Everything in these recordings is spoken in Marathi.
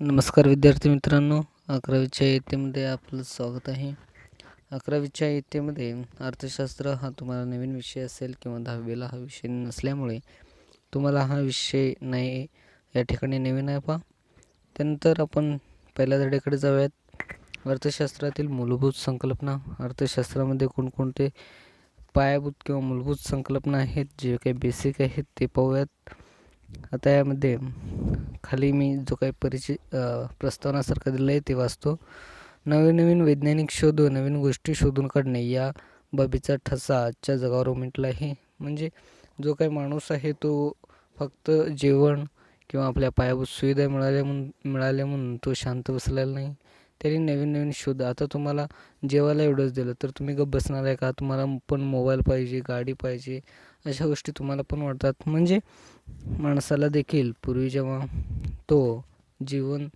नमस्कार विद्यार्थी मित्रांनो, 11वीच्या इयत्तेमध्ये आपलं स्वागत आहे. 11वीच्या इयत्तेमध्ये अर्थशास्त्र हा तुम्हाला नवीन विषय असेल किंवा 10वीला हा विषय नसल्यामुळे तुम्हाला हा विषय नाही या ठिकाणी नवीन आहे पहा. त्यानंतर आपण पहिल्या धड्याकडे जाऊयात. अर्थशास्त्रातील मूलभूत संकल्पना. अर्थशास्त्रामध्ये कोणकोणते पायाभूत किंवा मूलभूत संकल्पना आहेत, जे काही बेसिक आहेत ते पाहूयात. आता यामध्ये खाली मी जो काही परिचय प्रस्तावनासारखं दिलं आहे ते वाचतो. नवीन वैज्ञानिक शोध व नवीन गोष्टी शोधून काढणे या बाबीचा ठसा आजच्या जगावर उमटला आहे. म्हणजे जो काही माणूस आहे तो फक्त जेवण किंवा आपल्या पायाभूत सुविधा मिळाल्या म्हणून तो शांत बसलेला नाही. त्यांनी नवीन शोध. आता तुम्हाला जेवायला एवढंच दिलं तर तुम्ही गप्प बसणार आहे का? तुम्हाला पण मोबाईल पाहिजे, गाडी पाहिजे, अशा गोष्टी तुम्हाला पण वाटतात. म्हणजे माणसाला देखील पूर्वी जेव्हा तो जीवन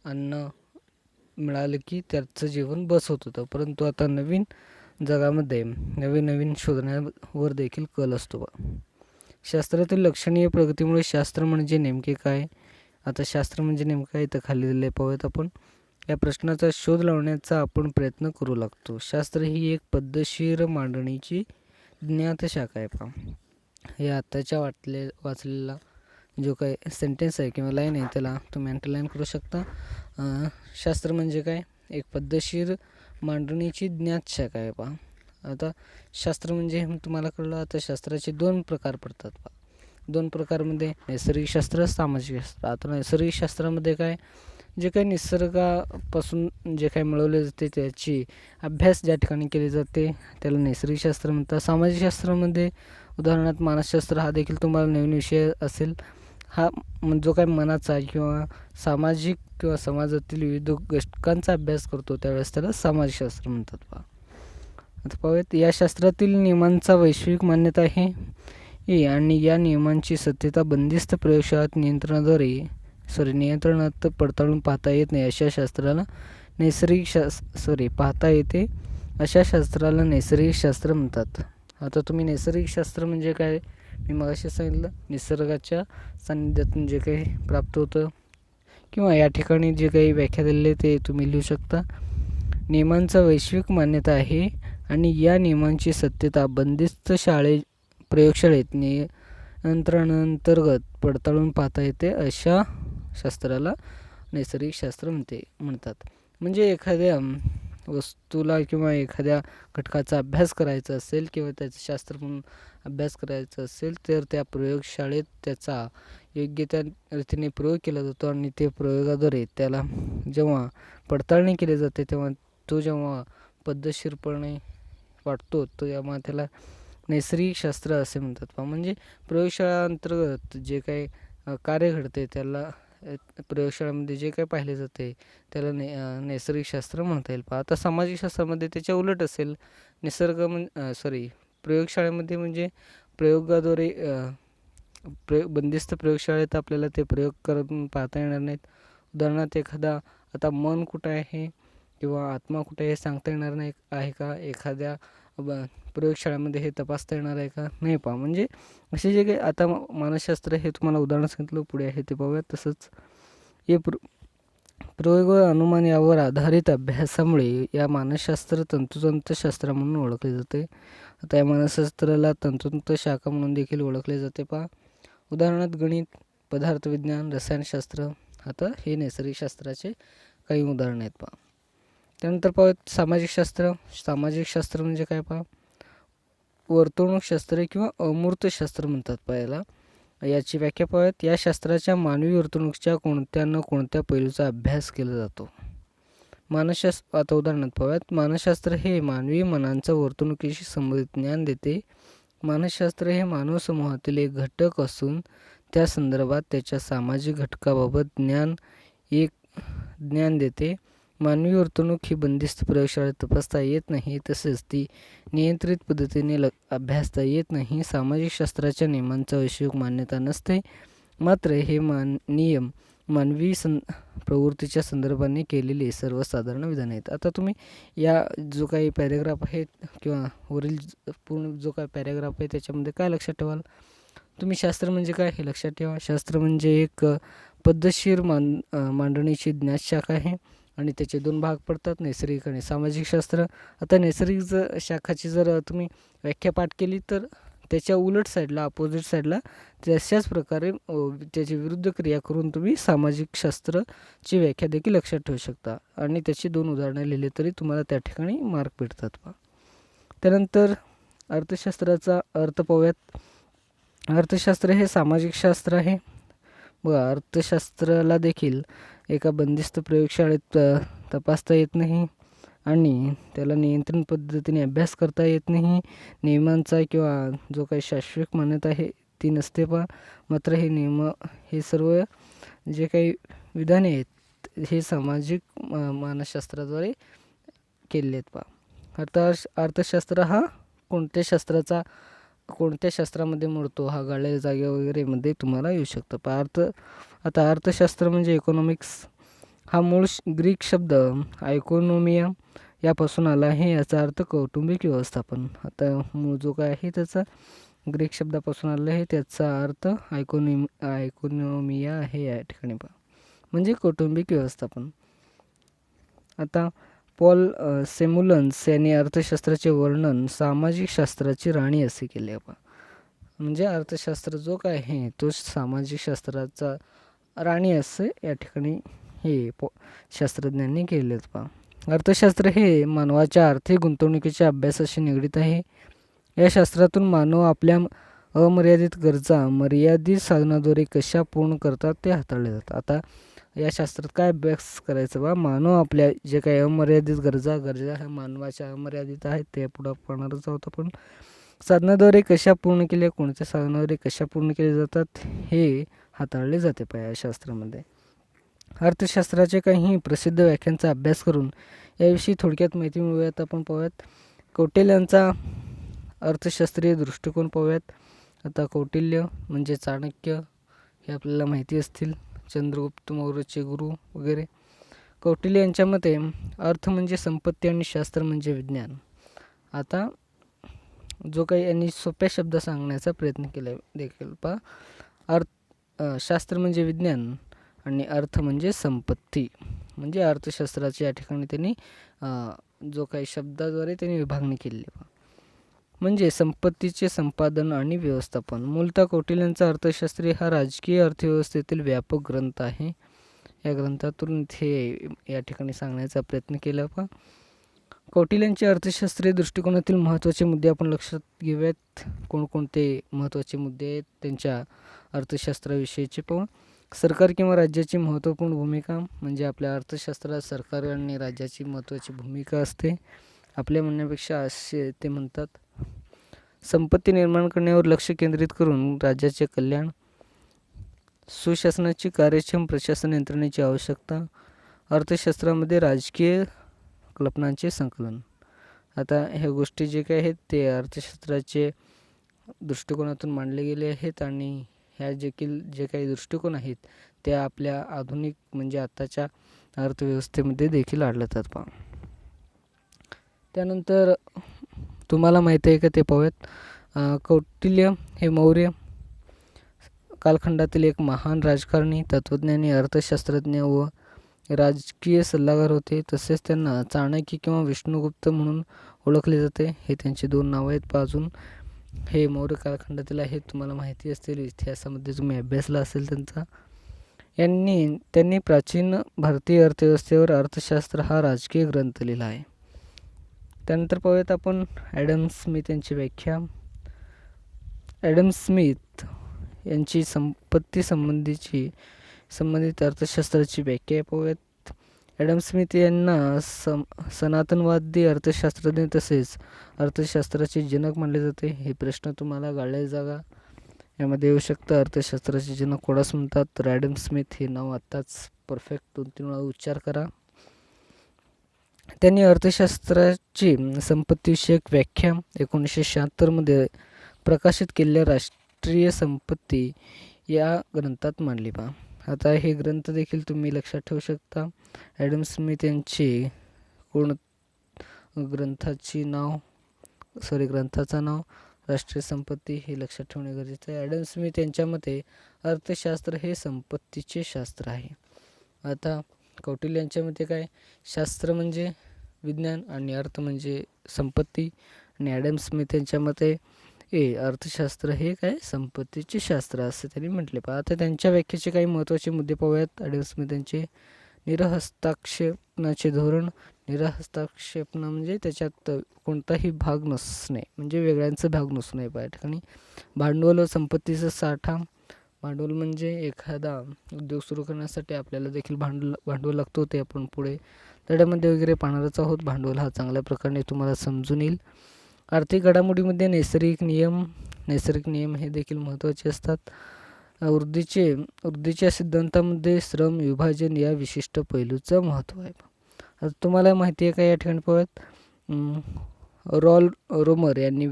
अन्न मिळालं की त्याचं जीवन बस होत होतं, परंतु आता नवीन जगामध्ये नवीन शोधण्यावर देखील कल असतो बा. शास्त्रातील लक्षणीय प्रगतीमुळे शास्त्र म्हणजे नेमके काय? आता शास्त्र म्हणजे नेमकं काय तर खाली दिले पाहूयात आपण. या प्रश्नाचा शोध लावण्याचा आपण प्रयत्न करू लागतो. शास्त्र ही एक पद्धतशीर मांडणीची ज्ञात शाखा आहे पहा. हे आताच्या वाचलेला जो काही सेंटेन्स आहे किंवा लाईन आहे त्याला तुम्ही अंडरलाईन करू शकता. शास्त्र म्हणजे काय? एक पद्धतशीर मांडणीची ज्ञात शाखा आहे पहा. आता शास्त्र म्हणजे तुम्हाला कळलं. आता शास्त्राचे 2 प्रकार पडतात पहा. 2 प्रकारमध्ये नैसर्गिक शास्त्र, सामाजिक शास्त्र. आता नैसर्गिक शास्त्रामध्ये काय, जे काही निसर्गापासून जे काही मिळवले जाते त्याची अभ्यास ज्या ठिकाणी केले जाते त्याला नैसर्गिक शास्त्र म्हणतात. सामाजिक शास्त्रामध्ये उदाहरणार्थ मानसशास्त्र हा देखील तुम्हाला नवीन विषय असेल. हा जो काही मनाचा किंवा सामाजिक किंवा समाजातील विविध घटकांचा अभ्यास करतो त्यावेळेस त्याला समाजशास्त्र म्हणतात पहा. आता पाहूयात. या शास्त्रातील नियमांचा वैश्विक मान्यता आहे आणि या नियमांची सत्यता बंदिस्त प्रयोगशाळात नियंत्रणात पडताळून पाहता येत नाही अशा शास्त्राला पाहता येते अशा शास्त्राला नैसर्गिक शास्त्र म्हणतात. आता तुम्ही नैसर्गिक शास्त्र म्हणजे काय, मी मगाशी सांगितलं, निसर्गाच्या सान्निध्यातून जे काही प्राप्त होतं किंवा या ठिकाणी जे काही व्याख्या दिलेली ते तुम्ही लिहू शकता. नियमांचा वैश्विक मान्यता आहे आणि या नियमांची सत्यता बंदिस्त प्रयोगशाळेत नियंत्रणांतर्गत पडताळून पाहता येते अशा शास्त्राला नैसर्गिक शास्त्र म्हणतात. म्हणजे एखाद्या वस्तूला किंवा एखाद्या घटकाचा अभ्यास करायचा असेल किंवा त्याचं शास्त्र म्हणून अभ्यास करायचा असेल तर त्या प्रयोगशाळेत त्याचा योग्य त्या रीतीने प्रयोग केला जातो आणि ते प्रयोगाद्वारे त्याला जेव्हा पडताळणी केली जाते तेव्हा तो जेव्हा पद्धतशीरपणे वाटतो तेव्हा त्याला नैसर्गिक शास्त्र असे म्हणतात. म्हणजे प्रयोगशाळा अंतर्गत जे काही कार्य घडते त्याला प्रयोगशाळेमध्ये जे काही पाहिले जाते त्याला नैसर्गिक शास्त्र म्हणता येईल पहा. आता सामाजिक शास्त्रामध्ये त्याच्या उलट असेल. प्रयोगशाळेमध्ये म्हणजे प्रयोगाद्वारे बंदिस्त प्रयोगशाळेत आपल्याला ते प्रयोग करून पाहता येणार नाहीत. उदाहरणार्थ एखादा आता मन कुठं आहे किंवा आत्मा कुठे आहे सांगता येणार नाही आहे का? एखाद्या प्रयोगशाळेमध्ये हे तपासता येणार आहे का? नाही पहा. म्हणजे असे जे काही आता मानसशास्त्र हे तुम्हाला उदाहरण सांगितलं, पुढे आहे ते पाहूयात. तसंच हे प्रयोग व अनुमान यावर आधारित अभ्यासामुळे या मानसशास्त्र तंतोतंत शास्त्र म्हणून ओळखले जाते. आता या मानसशास्त्राला तंतोतंत शाखा म्हणून देखील ओळखले जाते पहा. उदाहरणार्थ गणित, पदार्थविज्ञान, रसायनशास्त्र. आता हे नैसर्गिक शास्त्राचे काही उदाहरण आहेत पहा. त्यानंतर पाहूयात सामाजिक शास्त्र. सामाजिक शास्त्र म्हणजे काय पहा, वर्तणूकशास्त्र किंवा अमूर्त शास्त्र म्हणतात पहा याला. याची व्याख्या पाहूयात. या शास्त्राच्या मानवी वर्तणुकीच्या कोणत्या न कोणत्या पैलूचा अभ्यास केला जातो. आता उदाहरणार्थ पाहूयात. मानसशास्त्र हे मानवी मनांचा वर्तणुकीशी संबंधित ज्ञान देते. मानसशास्त्र हे मानव समूहातील एक घटक असून त्या संदर्भात त्याच्या सामाजिक घटकाबाबत ज्ञान देते. मानवी वर्तणूक ही बंदिस्त प्रयोगशाळेत तपासता येत नाही, तसेच ती नियंत्रित पद्धतीने अभ्यासता येत नाही. सामाजिक शास्त्राच्या नियमांचा वैश्विक मान्यता नसते, मात्र हे नियम मानवी प्रवृत्तीच्या संदर्भाने केलेले सर्वसाधारण विधान आहेत. आता तुम्ही या जो काही पॅरेग्राफ आहे किंवा वरील पूर्ण जो काही पॅरेग्राफ आहे त्याच्यामध्ये काय लक्षात ठेवाल तुम्ही? शास्त्र म्हणजे काय हे लक्षात ठेवा. शास्त्र म्हणजे एक पद्धतशीर मांडणीची ज्ञानशाखा आहे आणि त्याचे दोन भाग पडतात, नैसर्गिक आणि सामाजिक शास्त्र. आता नैसर्गिक शाखाची जर तुम्ही व्याख्या पाठ केली तर त्याच्या उलट साईडला, अपोजिट साईडला तशाच प्रकारे त्याची विरुद्ध क्रिया करून तुम्ही सामाजिक शास्त्राची व्याख्या देखील लक्षात ठेवू शकता आणि त्याची 2 उदाहरणं लिहिली तरी तुम्हाला त्या ठिकाणी मार्क भेटतात पहा. त्यानंतर अर्थशास्त्राचा अर्थ पाहूयात. अर्थशास्त्र हे सामाजिक शास्त्र आहे. बघा, अर्थशास्त्राला देखील एका बंदिस्त प्रयोगशाळेत तपासता येत नाही आणि त्याला नियंत्रण पद्धतीने अभ्यास करता येत नाही. नियमांचा किंवा जो काही शाश्वत मान्यता आहे ती नसते पहा. मात्र हे सर्व जे काही विधाने आहेत हे सामाजिक मानसशास्त्राद्वारे केलेले आहेत पहा. अर्थशास्त्र हा कोणत्या शास्त्रामध्ये मोडतो हा गाळलेल्या जागे वगैरेमध्ये तुम्हाला येऊ शकतं पहा. आता अर्थशास्त्र म्हणजे इकॉनॉमिक्स हा मूळ ग्रीक शब्द आयकोनोमिया यापासून आला आहे. याचा अर्थ कौटुंबिक व्यवस्थापन. आता मूळ जो काय आहे त्याचा ग्रीक शब्दापासून आला आहे, त्याचा अर्थ आयकोनोमिया आहे या ठिकाणी पहा, म्हणजे कौटुंबिक व्यवस्थापन. आता पॉल सेम्युलन्स यांनी अर्थशास्त्राचे वर्णन सामाजिक शास्त्राची राणी असे केले आहे पहा. म्हणजे अर्थशास्त्र जो काय आहे तो सामाजिक शास्त्राचा राणी असे या ठिकाणी हे शास्त्रज्ञांनी केले आहेत पहा. अर्थशास्त्र हे मानवाच्या आर्थिक गुंतवणुकीच्या अभ्यासाशी निगडीत आहे. या शास्त्रातून मानव आपल्या अमर्यादित गरजा मर्यादित साधनाद्वारे कशा पूर्ण करतात ते हाताळले जातात. आता या शास्त्रात काय अभ्यास करायचं बा, मानव आपल्या जे काही अमर्यादित गरजा ह्या मानवाच्या अमर्यादित आहेत ते पुढं पाहणारच आहोत आपण. साधनाद्वारे कशा पूर्ण केल्या, कोणत्या साधनाद्वारे कशा पूर्ण केले जातात हे हाताळले जाते पहा या शास्त्रामध्ये. अर्थशास्त्राचे काही प्रसिद्ध व्याख्यांचा अभ्यास करून याविषयी थोडक्यात माहिती मिळवूयात. आपण पाहूयात कौटिल्यांचा अर्थशास्त्रीय दृष्टिकोन पाहूयात. आता कौटिल्य म्हणजे चाणक्य हे आपल्याला माहिती असतील, चंद्रगुप्त मौर्याचे गुरु वगैरे. कौटिल्य यांच्या मते अर्थ म्हणजे संपत्ती आणि शास्त्र म्हणजे विज्ञान. आता जो काही यांनी सोप्या शब्द सांगण्याचा प्रयत्न केला देखील पहा. शास्त्र म्हणजे विज्ञान आणि अर्थ म्हणजे संपत्ती, म्हणजे अर्थशास्त्राची या ठिकाणी त्यांनी जो काही शब्दाद्वारे त्यांनी विभागणी केली पहा, म्हणजे संपत्तीचे संपादन आणि व्यवस्थापन. मूलतः कौटिल्यांचा अर्थशास्त्री हा राजकीय अर्थव्यवस्थेतील व्यापक ग्रंथ आहे. या ग्रंथातून हे या ठिकाणी सांगण्याचा प्रयत्न केला पहा. कौटिल्यांच्या अर्थशास्त्रीय दृष्टिकोनातील महत्त्वाचे मुद्दे आपण लक्षात घेऊयात. कोणकोणते महत्त्वाचे मुद्दे आहेत त्यांच्या अर्थशास्त्राविषयीचे पाहू. सरकार किंवा राज्याची महत्त्वपूर्ण भूमिका, म्हणजे आपल्या अर्थशास्त्रात सरकार आणि राज्याची महत्त्वाची भूमिका असते. आपल्या म्हणण्यापेक्षा असे ते म्हणतात. संपत्ती निर्माण करण्यावर लक्ष केंद्रित करून राज्याचे कल्याण. सुशासनाची कार्यक्षम प्रशासन यंत्रणेची आवश्यकता. अर्थशास्त्रामध्ये राजकीय कल्पनांचे संकलन. आता ह्या गोष्टी जे काही आहेत ते अर्थशास्त्राचे दृष्टिकोनातून मांडले गेले आहेत आणि ह्या देखील जे काही दृष्टिकोन आहेत ते आपल्या आधुनिक म्हणजे आत्ताच्या अर्थव्यवस्थेमध्ये देखील आढळतात पहा. त्यानंतर तुम्हाला माहिती आहे का ते पाहूयात. कौटिल्य हे मौर्य कालखंडातील एक महान राजकारणी, तत्त्वज्ञानी, अर्थशास्त्रज्ञ व राजकीय सल्लागार होते. तसेच त्यांना चाणक्य किंवा विष्णुगुप्त म्हणून ओळखले जाते. हे त्यांची 2 नावं आहेत पहा. अजून हे मौर्य कालखंडातील आहेत, तुम्हाला माहिती असतील, इतिहासामध्ये तुम्ही अभ्यासला असेल त्यांचा. त्यांनी प्राचीन भारतीय अर्थव्यवस्थेवर अर्थशास्त्र हा राजकीय ग्रंथ लिहिला आहे. त्यानंतर पाहूयात आपण ॲडम स्मिथ यांची व्याख्या. ॲडम स्मिथ यांची संपत्ती संबंधित अर्थशास्त्राची व्याख्या पाहूयात. ॲडम स्मिथ यांना सनातनवादी अर्थशास्त्रज्ञ तसेच अर्थशास्त्राचे जनक मानले जाते. हे प्रश्न तुम्हाला गाळलेल्या जागा यामध्ये येऊ शकतं. अर्थशास्त्राचे जनक कोणास म्हणतात, तर ॲडम स्मिथ हे नाव आत्ताच परफेक्ट 2-3 वेळा उच्चार करा. त्यांनी अर्थशास्त्राची संपत्तीविषयक व्याख्या 1976 मध्ये प्रकाशित केलेल्या राष्ट्रीय संपत्ती या ग्रंथात मांडली पहा. आता हे ग्रंथ देखील तुम्ही लक्षात ठेवू शकता. ॲडम स्मिथ यांची ग्रंथाचं नाव राष्ट्रीय संपत्ती हे लक्षात ठेवणे गरजेचं आहे. ॲडम स्मिथ यांच्या मते अर्थशास्त्र हे संपत्तीचे शास्त्र आहे. आता कौटिल्य यांच्या मते काय, शास्त्र म्हणजे विज्ञान आणि अर्थ म्हणजे संपत्ती. आणि ॲडम स्मिथ यांच्या मते अर्थशास्त्र हे काय, संपत्तीचे शास्त्र असं त्यांनी म्हटले. आता त्यांच्या व्याख्येचे काही महत्त्वाचे मुद्दे पाहूयात. ॲडम स्मिथ यांचे निरहस्ताक्षेपणाचे धोरण. निरहस्ताक्षेपण म्हणजे त्याच्यात कोणताही भाग नसणे, म्हणजे वेगळ्यांचा भाग नसू नये. या ठिकाणी भांडवल व संपत्तीचा साठा. भांडवल म्हणजे एखादा उद्योग सुरू करण्यासाठी आपल्याला देखील भांडवल लागतो, ते आपण पुढे धड्यामध्ये वगैरे पाहणारच आहोत. भांडवल हा चांगल्या प्रकारे तुम्हाला समजून येईल. आर्थिक घडामोडीमध्ये नैसर्गिक नियम हे देखील महत्त्वाचे असतात. वृद्धीच्या सिद्धांतामध्ये श्रम विभाजन या विशिष्ट पैलूचं महत्त्व आहे. आता तुम्हाला माहिती आहे का, या ठिकाणी पाहूयात. रोमर यांनी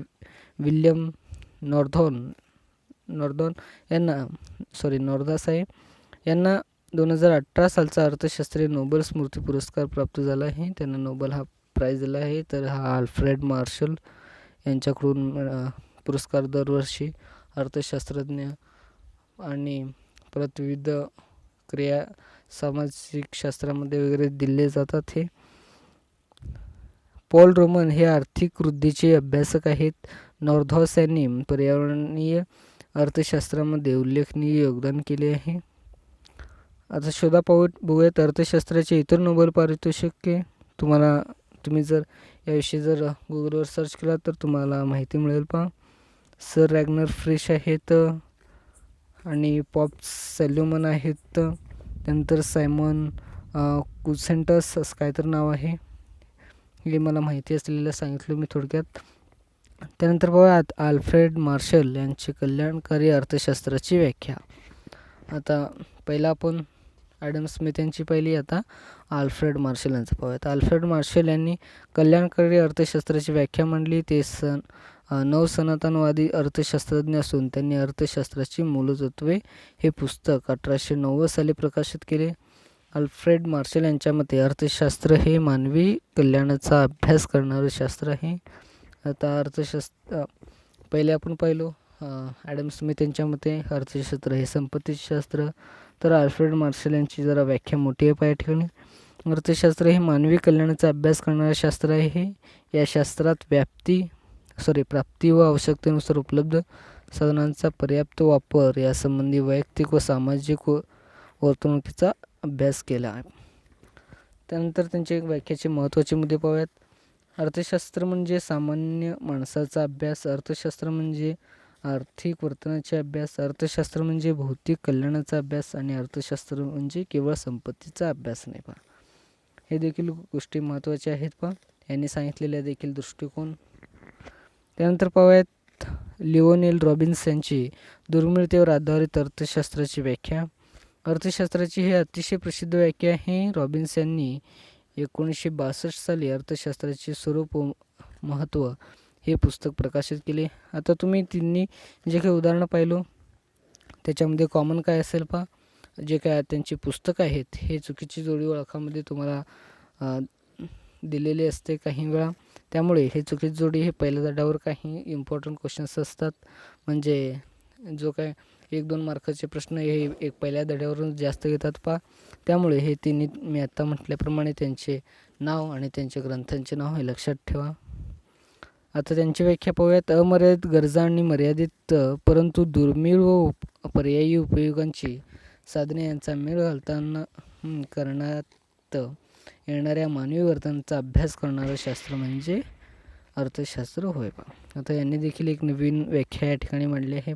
विल्यम नॉर्दासाहेब यांना 2018 सालचा अर्थशास्त्रीय नोबेल स्मृती पुरस्कार प्राप्त झाला आहे. त्यांना नोबेल हा प्राइज दिला आहे. तर हा अल्फ्रेड मार्शल यांच्याकडून पुरस्कार दरवर्षी अर्थशास्त्रज्ञ आणि परत विविध क्रिया सामाजिक शास्त्रामध्ये वगैरे दिले जातात. हे पॉल रोमन हे आर्थिक वृद्धीचे अभ्यासक आहेत. नॉर्धास यांनी पर्यावरणीय अर्थशास्त्रामध्ये उल्लेखनीय योगदान केले आहे. आता शोधा बघूयात अर्थशास्त्राचे इतर नोबेल पारितोषिके. तुम्ही जर याविषयी जर गुगलवर सर्च केला तर तुम्हाला माहिती मिळेल. सर रॅग्नर फ्रिश आहेत आणि पॉप सॅल्युमन आहेत. त्यानंतर सायमन कुसेंटस असं काय तर नाव आहे, हे मला माहिती असलेलं सांगितलं मी थोडक्यात. त्यानंतर बघा अल्फ्रेड मार्शल यांची कल्याणकारी अर्थशास्त्राची व्याख्या. आता पहिला आपण ॲडम स्मिथ यांची पहिली, आता अल्फ्रेड मार्शल यांचं पाहूयात. अल्फ्रेड मार्शल यांनी कल्याणकारी अर्थशास्त्राची व्याख्या मांडली. ते नवसनातनवादी अर्थशास्त्रज्ञ असून त्यांनी अर्थशास्त्राची मूलतत्वे हे पुस्तक 1890 साली प्रकाशित केले. अल्फ्रेड मार्शल यांच्या मते अर्थशास्त्र हे मानवी कल्याणाचा अभ्यास करणारं शास्त्र आहे. आता अर्थशास्त्र पहिले आपण पाहिलो, ॲडम स्मिथ यांच्या मते अर्थशास्त्र हे संपत्तीचे शास्त्र. तर अल्फ्रेड मार्शल यांची जरा व्याख्या मोठी आहे. या ठिकाणी अर्थशास्त्र हे मानवी कल्याणाचा अभ्यास करणारे शास्त्र आहे. या शास्त्रात प्राप्ती व आवश्यकतेनुसार उपलब्ध साधनांचा पर्याप्त वापर यासंबंधी वैयक्तिक व सामाजिक वर्तणुकीचा अभ्यास केला आहे. त्यानंतर त्यांचे व्याख्याचे महत्त्वाचे मुद्दे पाहूयात. अर्थशास्त्र म्हणजे सामान्य माणसाचा अभ्यास. अर्थशास्त्र म्हणजे आर्थिक वर्तनाचे अभ्यास. अर्थशास्त्र म्हणजे भौतिक कल्याणाचा अभ्यास. आणि अर्थशास्त्र म्हणजे केवळ संपत्तीचा अभ्यास नाही. हे देखील गोष्टी महत्त्वाच्या आहेत. यांनी सांगितलेल्या देखील दृष्टिकोन. त्यानंतर पाहूयात लिओनेल रॉबिन्स यांची दुर्मिळतेवर आधारित अर्थशास्त्राची व्याख्या. अर्थशास्त्राची ही अतिशय प्रसिद्ध व्याख्या आहे. रॉबिन्स यांनी 1962 साली अर्थशास्त्राचे स्वरूप व महत्त्व हे पुस्तक प्रकाशित केले. आता तुम्ही तिन्ही जे काही उदाहरणं पाहिलो त्याच्यामध्ये कॉमन काय असेल जे काय त्यांची पुस्तकं आहेत हे चुकीची जोडी ओळखामध्ये तुम्हाला दिलेली असते काही वेळा. त्यामुळे हे चुकीची जोडी हे पहिल्या धड्यावर काही इम्पॉर्टंट क्वेश्चन्स असतात. म्हणजे जो काय 1-2 मार्काचे प्रश्न हे पहिल्या धड्यावरून जास्त घेतात. त्यामुळे हे तिन्ही मी आत्ता म्हटल्याप्रमाणे त्यांचे नाव आणि त्यांच्या ग्रंथांचे नाव हे लक्षात ठेवा. आता त्यांची व्याख्या पाहूयात. अमर्यादित गरजा आणि मर्यादित परंतु दुर्मिळ व पर्यायी उपयोगांची साधने यांचा मेळ घालताना करण्यात येणाऱ्या मानवी वर्तनाचा अभ्यास करणारं शास्त्र म्हणजे अर्थशास्त्र होय. आता यांनी देखील एक नवीन व्याख्या या ठिकाणी मांडली आहे.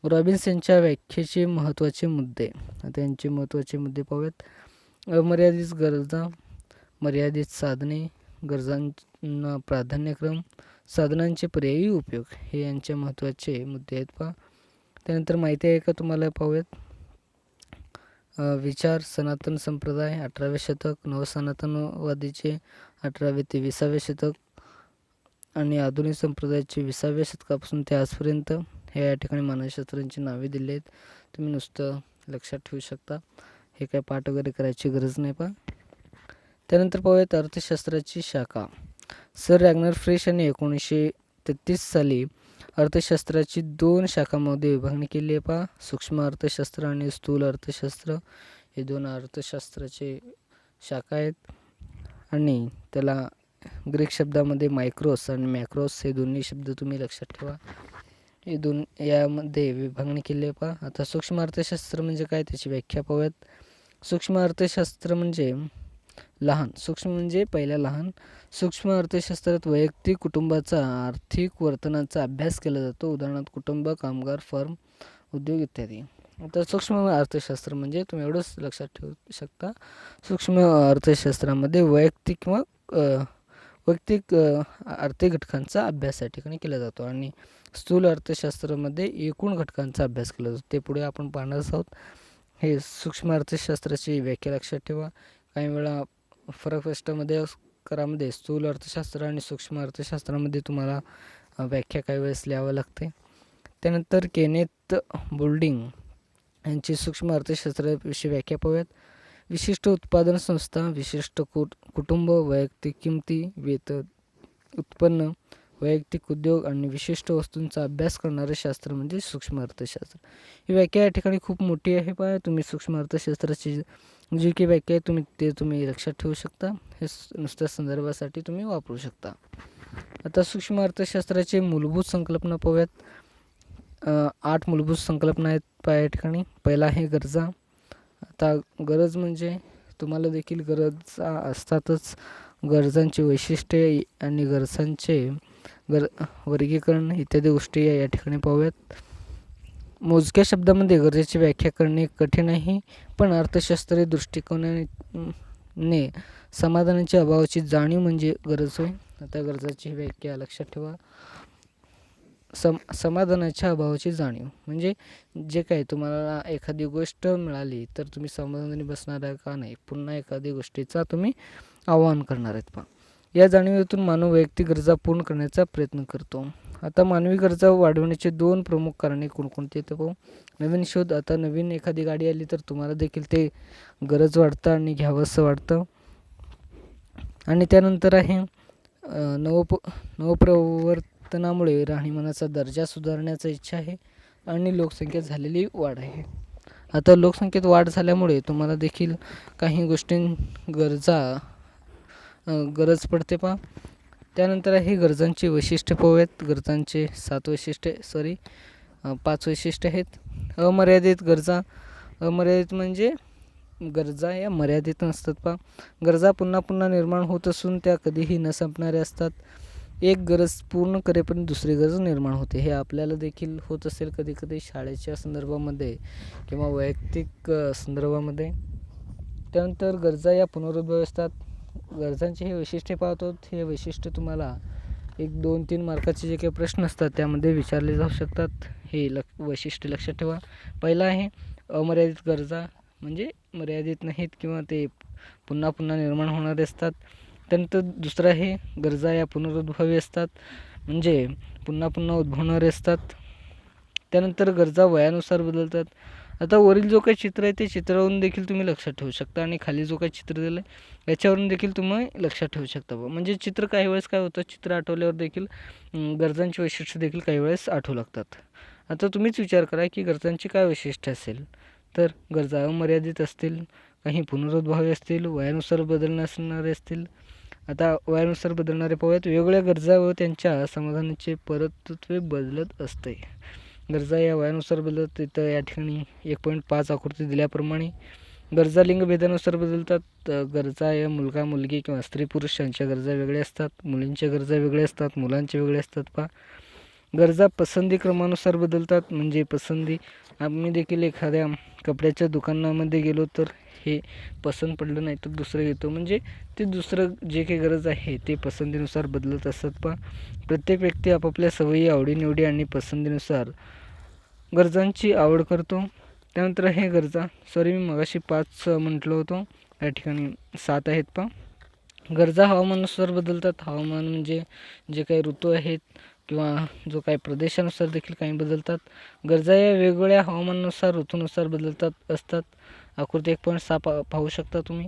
रॉबिन्स यांच्या व्याख्येचे महत्त्वाचे मुद्दे. आता यांचे महत्त्वाचे मुद्दे पाहूयात. अमर्यादित गरजा, मर्यादित साधने, गरजांना प्राधान्यक्रम, साधनांचे पर्यायी उपयोग हे यांचे महत्त्वाचे मुद्दे आहेत. त्यानंतर माहिती आहे का तुम्हाला पाहूयात. विचार सनातन संप्रदाय 18वे शतक, नवसनातनवादीचे 18वे ते 20वे शतक आणि आधुनिक संप्रदायाचे 20व्या शतकापासून ते आजपर्यंत हे या ठिकाणी मानसशास्त्रांची नावे दिली आहेत. तुम्ही नुसतं लक्षात ठेवू शकता, हे काय पाठ वगैरे करायची गरज नाही. त्यानंतर पाहूयात अर्थशास्त्राची शाखा. सर रॅग्नर फ्रिश यांनी 1933 साली अर्थशास्त्राची 2 शाखांमध्ये विभागणी केली आहे पहा. सूक्ष्म अर्थशास्त्र आणि स्थूल अर्थशास्त्र हे 2 अर्थशास्त्राचे शाखा आहेत आणि त्याला ग्रीक शब्दामध्ये मायक्रोस आणि मॅक्रोस हे दोन्ही शब्द तुम्ही लक्षात ठेवा. हे यामध्ये विभागणी केली आहे पहा. आता सूक्ष्म अर्थशास्त्र म्हणजे काय, त्याची व्याख्या पाहूयात. सूक्ष्म अर्थशास्त्र म्हणजे लहान, सूक्ष्म म्हणजे पहिल्या लहान. सूक्ष्म अर्थशास्त्रात वैयक्तिक कुटुंबाचा आर्थिक वर्तनाचा अभ्यास केला जातो. उदाहरणार्थ कुटुंब, कामगार, फर्म, उद्योग इत्यादी. आता सूक्ष्म अर्थशास्त्र म्हणजे तुम्ही एवढंच लक्षात ठेवू शकता, सूक्ष्म अर्थशास्त्रामध्ये वैयक्तिक किंवा आर्थिक घटकांचा अभ्यास या ठिकाणी केला जातो आणि स्थूल अर्थशास्त्रामध्ये एकूण घटकांचा अभ्यास केला जातो. ते पुढे आपण पाहणार आहोत. हे सूक्ष्म अर्थशास्त्राची व्याख्या लक्षात ठेवा. काही वेळा फरक स्पष्टमध्ये करामध्ये स्थूल अर्थशास्त्र आणि सूक्ष्म अर्थशास्त्रामध्ये तुम्हाला व्याख्या काही वेळेस लिहावं लागते. त्यानंतर केनेथ बोल्डिंग यांची सूक्ष्म अर्थशास्त्राविषयी व्याख्या पाहूयात. विशिष्ट उत्पादन संस्था, विशिष्ट कुटुंब, वैयक्तिक किमती, वेतन, उत्पन्न, वैयक्तिक उद्योग आणि विशिष्ट वस्तूंचा अभ्यास करणारे शास्त्र म्हणजे सूक्ष्म अर्थशास्त्र. ही व्याख्या या ठिकाणी खूप मोठी आहे पहा. तुम्ही सूक्ष्म अर्थशास्त्राची जी काही व्याख्या आहे तुम्ही लक्षात ठेवू शकता. हे नुसत्या संदर्भासाठी तुम्ही वापरू शकता. आता सूक्ष्म अर्थशास्त्राचे मूलभूत संकल्पना पाहूयात. 8 मूलभूत संकल्पना आहेत पहा या ठिकाणी. पहिला आहे गरजा. आता गरज म्हणजे तुम्हाला देखील गरजा असतातच. गरजांची वैशिष्ट्ये आणि गरजांचे वर्गीकरण इत्यादी गोष्टी या ठिकाणी पाहूयात. मोजक्या शब्दामध्ये गरजेची व्याख्या करणे कठीण आहे, पण अर्थशास्त्रीय दृष्टिकोनाने समाधानाच्या अभावाची जाणीव म्हणजे गरज होय. आता गरजाची व्याख्या लक्षात ठेवा. समाधानाच्या अभावाची जाणीव म्हणजे जे काय तुम्हाला एखादी गोष्ट मिळाली तर तुम्ही समाधानी बसणार आहे का नाही, पुन्हा एखादी गोष्टीचा तुम्ही आवाहन करणार आहेत पहा. या जाणीवेतून मानव वैयक्तिक गरजा पूर्ण करण्याचा प्रयत्न करतो. आता मानवी गरजा वाढवण्याचे 2 प्रमुख कारणे कोणकोणते ते पाहू. नवीन शोध. आता नवीन एखादी गाडी आली तर तुम्हाला देखील ते गरज वाटतं आणि घ्यावंसं वाटतं. आणि त्यानंतर आहे नवप्रवर्तनामुळे राहणीमानाचा दर्जा सुधारण्याची इच्छा आहे आणि लोकसंख्येत झालेली वाढ आहे. आता लोकसंख्येत वाढ झाल्यामुळे तुम्हाला देखील काही गरज पडते पहा. त्यानंतर आहे गरजांची वैशिष्ट्ये पाहूयात. गरजांचे 5 वैशिष्ट्ये आहेत. अमर्यादित गरजा. अमर्यादित म्हणजे गरजा या मर्यादित नसतात पहा. गरजा पुन्हा पुन्हा निर्माण होत असून त्या कधीही न संपणाऱ्या असतात. एक गरज पूर्ण करेपर्यंत दुसरी गरज निर्माण होते. हे आपल्याला देखील होत असेल कधी कधी शाळेच्या संदर्भामध्ये किंवा वैयक्तिक संदर्भामध्ये. त्यानंतर गरजा या पुनरुद्भव असतात. गरजांचे हे वैशिष्ट्ये पाहतो. हे वैशिष्ट्य तुम्हाला 1, 2, 3 मार्काचे जे काही प्रश्न असतात त्यामध्ये विचारले जाऊ शकतात. हे वैशिष्ट्य लक्षात ठेवा. पहिला आहे अमर्यादित गरजा म्हणजे मर्यादित नाहीत किंवा ते पुन्हा पुन्हा निर्माण होणारे असतात. त्यानंतर दुसरं आहे गरजा या पुनरुद्भवी असतात म्हणजे पुन्हा पुन्हा उद्भवणारे असतात. त्यानंतर गरजा वयानुसार बदलतात. आता वरील जो काही चित्र आहे ते चित्रावरून देखील तुम्ही लक्षात ठेवू शकता आणि खाली जो काही चित्र दिलं आहे याच्यावरून देखील तुम्ही लक्षात ठेवू शकता. म्हणजे चित्र काही वेळेस काय होतं, चित्र आठवल्यावर देखील गरजांची वैशिष्ट्ये देखील काही वेळेस आठवू लागतात. आता तुम्हीच विचार करा की गरजांची काय वैशिष्ट्य असेल, तर गरजा अमर्यादित असतील, काही पुनरुद्भवी असतील, वयानुसार बदलणारे असतील. आता वयानुसार बदलणारे पाहूयात. वेगवेगळ्या गरजा व त्यांच्या समाधानाचे परतत्वे बदलत असते. गरजा या वयानुसार बदलत. तिथं या ठिकाणी 1.5 आकृती दिल्याप्रमाणे गरजा लिंगभेदानुसार बदलतात. गरजा या मुलगा मुलगी किंवा स्त्री पुरुष यांच्या गरजा वेगळ्या असतात. मुलींच्या गरजा वेगळ्या असतात, मुलांच्या वेगळ्या असतात पहा. गरजा पसंती क्रमानुसार बदलतात म्हणजे पसंती आम्ही देखील एखाद्या कपड्याच्या दुकानामध्ये गेलो तर हे पसंत पडलं नाही तर दुसरं घेतो. म्हणजे ते दुसरं जे काही गरज आहे ते पसंतीनुसार बदलत असतात पहा. प्रत्येक व्यक्ती आपापल्या सवयी, आवडीनिवडी आणि पसंतीनुसार गरजांची आवड करतो. त्यानंतर हे गरजा मी मगाशी 5 म्हटलं होतं, या ठिकाणी 7 आहेत पहा. गरजा हवामानानुसार बदलतात. हवामान म्हणजे जे काही ऋतू आहेत किंवा जो काही प्रदेशानुसार देखील काही बदलतात. गरजा या वेगवेगळ्या हवामानानुसार ऋतूनुसार बदलतात असतात. आकृती 1.6 पाहू शकता तुम्ही.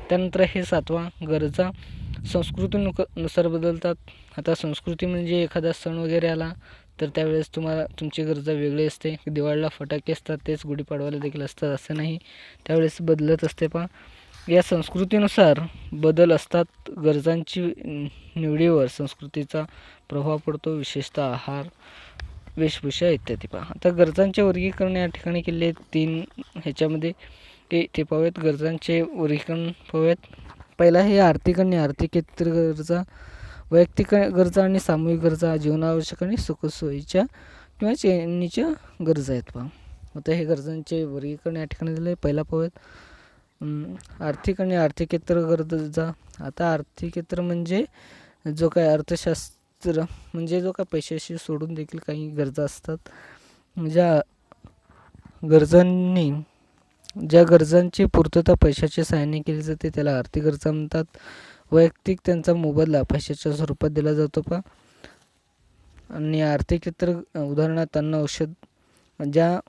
त्यानंतर हे 7वा गरजा संस्कृतीनुसार बदलतात. आता संस्कृती म्हणजे एखादा सण वगैरे आला, तर त्यावेळेस तुम्हाला तुमची गरजा वेगळी असते. दिवाळीला फटाके असतात तेच गुढीपाडवाला देखील असतात असं नाही, त्यावेळेस बदलत असते. पहा, या संस्कृतीनुसार बदल असतात. गरजांची निवडीवर संस्कृतीचा प्रभाव पडतो, विशेषतः आहार, वेशभूषा इत्यादी. पहा, आता गरजांचे वर्गीकरण या ठिकाणी केले 3 ह्याच्यामध्ये ते पाहूयात. गरजांचे वर्गीकरण पाहूयात. पहिला हे आर्थिक आणि आर्थिकेतर गरजा, वैयक्तिक गरजा आणि सामूहिक गरजा, जीवनावश्यक आणि सुखसोयीच्या किंवा चैनीच्या गरजा आहेत. पहा, आता हे गरजांचे वर्गीकरण या ठिकाणी दिले. पहिला पाहूयात आर्थिक आणि आर्थिकेतर गरजा. आता आर्थिकेतर म्हणजे जो काय अर्थशास्त्र म्हणजे जो काय पैशाशी सोडून देखील काही गरजा असतात, ज्या गरजांनी ज्या गरजांची पूर्तता पैशाच्या सहाय्याने केली जाते त्याला आर्थिक गरजा म्हणतात. वैयक्तिक त्यांचा मोबदला पैशाच्या स्वरूपात दिला जातो. पहा, आणि आर्थिकेतर उदाहरणार्थ अन्न, औषध, ज्या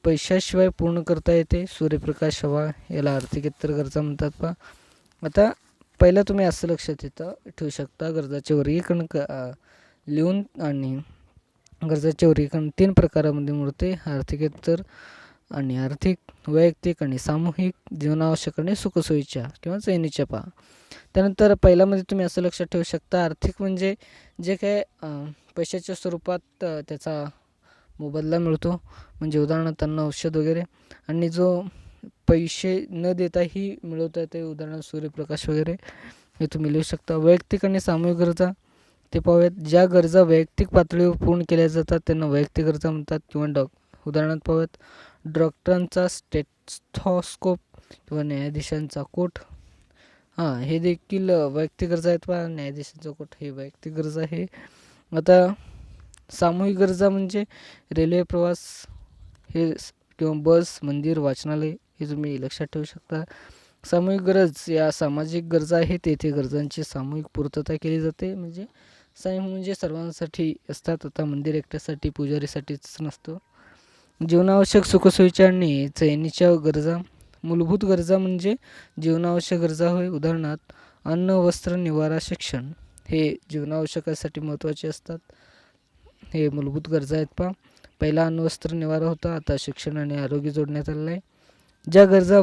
पैशाशिवाय पूर्ण करता येते. सूर्यप्रकाश, हवा, याला आर्थिकेतर गरजा म्हणतात. पहा, आता पहिला तुम्ही असं लक्षात ठेवू शकता, गरजाचे वर्गीकरण लिहून, आणि गरजाचे वर्गीकरण 3 प्रकारामध्ये मोडते: आर्थिकेतर आणि आर्थिक, वैयक्तिक आणि सामूहिक, जीवनावश्यक आणि सुखसोयीच्या किंवा चैनीच्या. पहा, त्यानंतर पहिल्यामध्ये तुम्ही असं लक्षात ठेवू शकता, आर्थिक म्हणजे जे काय पैशाच्या स्वरूपात त्याचा मोबदला मिळतो, म्हणजे उदाहरणार्थ अन्न, औषध वगैरे, आणि जो पैसे न देताही मिळवता येते, उदाहरणार्थ सूर्यप्रकाश वगैरे, हे तुम्ही लिहू शकता. वैयक्तिक आणि सामूहिक गरजा ते पाहूयात. ज्या गरजा वैयक्तिक पातळीवर पूर्ण केल्या जातात त्यांना वैयक्तिक गरजा म्हणतात. किंवा उदाहरणार्थ पाहूयात, डॉक्टरांचा स्टेथोस्कोप किंवा न्यायाधीशांचा कोट, हे देखील वैयक्तिक गरजा आहेत. पहा, न्यायाधीशांचा कोट हे वैयक्तिक गरजा आहे. आता सामूहिक गरजा म्हणजे रेल्वे प्रवास हे किंवा बस, मंदिर, वाचनालय, हे तुम्ही लक्षात ठेवू शकता. सामूहिक गरज या सामाजिक गरजा आहेत, तेथे गरजांची सामूहिक पूर्तता केली जाते. म्हणजे सामूहिक म्हणजे सर्वांसाठी असतात. आता मंदिर एकट्यासाठी, पुजारीसाठीच नसतो. जीवनावश्यक, सुखसोयीच्या आणि चैनीच्या गरजा. मूलभूत गरजा म्हणजे जीवनावश्यक गरजा होय. उदाहरणार्थ अन्न, वस्त्र, निवारा, शिक्षण हे जीवनावश्यकासाठी महत्त्वाचे असतात. हे मूलभूत गरजा आहेत. पहा, पहिला अन्न, वस्त्र, निवारा होता, आता शिक्षण आणि आरोग्य जोडण्यात आलेलं आहे. ज्या गरजा